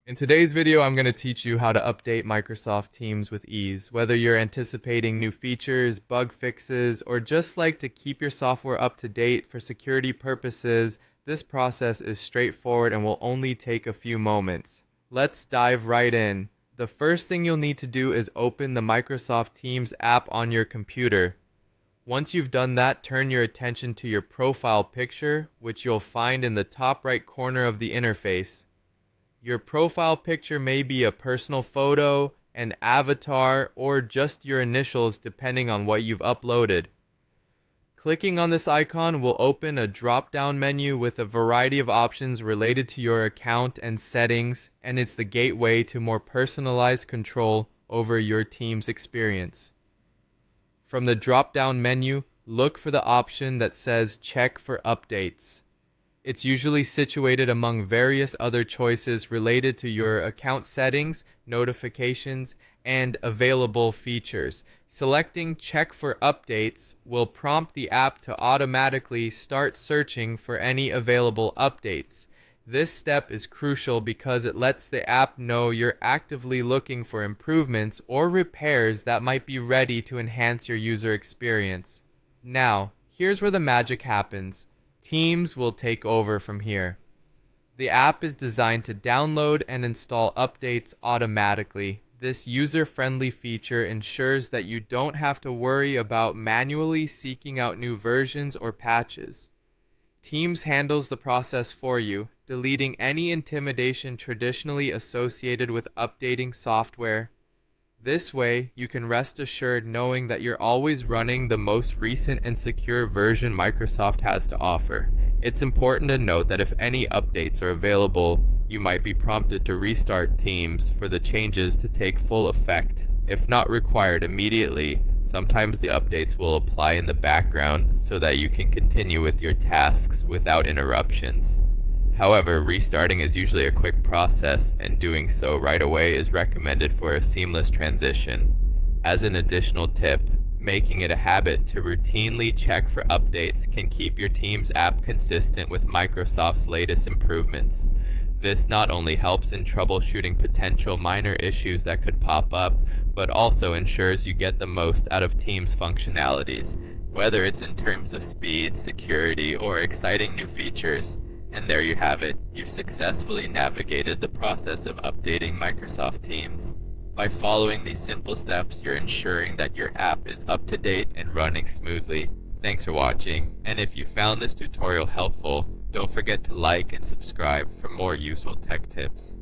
In today's video, I'm going to teach you how to update Microsoft Teams with ease. Whether you're anticipating new features, bug fixes, or just like to keep your software up to date for security purposes, this process is straightforward and will only take a few moments. Let's dive right in. The first thing you'll need to do is open the Microsoft Teams app on your computer. Once you've done that, turn your attention to your profile picture, which you'll find in the top right corner of the interface. Your profile picture may be a personal photo, an avatar, or just your initials depending on what you've uploaded. Clicking on this icon will open a drop-down menu with a variety of options related to your account and settings, and it's the gateway to more personalized control over your team's experience. From the drop-down menu, look for the option that says Check for Updates. It's usually situated among various other choices related to your account settings, notifications, and available features. Selecting Check for Updates will prompt the app to automatically start searching for any available updates. This step is crucial because it lets the app know you're actively looking for improvements or repairs that might be ready to enhance your user experience. Now, here's where the magic happens. Teams will take over from here. The app is designed to download and install updates automatically. This user-friendly feature ensures that you don't have to worry about manually seeking out new versions or patches. Teams handles the process for you, deleting any intimidation traditionally associated with updating software. This way, you can rest assured knowing that you're always running the most recent and secure version Microsoft has to offer. It's important to note that if any updates are available, you might be prompted to restart Teams for the changes to take full effect. If not required immediately, sometimes the updates will apply in the background so that you can continue with your tasks without interruptions. However, restarting is usually a quick process, and doing so right away is recommended for a seamless transition. As an additional tip, making it a habit to routinely check for updates can keep your Teams app consistent with Microsoft's latest improvements. This not only helps in troubleshooting potential minor issues that could pop up, but also ensures you get the most out of Teams functionalities, whether it's in terms of speed, security, or exciting new features. And there you have it. You've successfully navigated the process of updating Microsoft Teams. By following these simple steps, you're ensuring that your app is up to date and running smoothly. Thanks for watching, and if you found this tutorial helpful, don't forget to like and subscribe for more useful tech tips.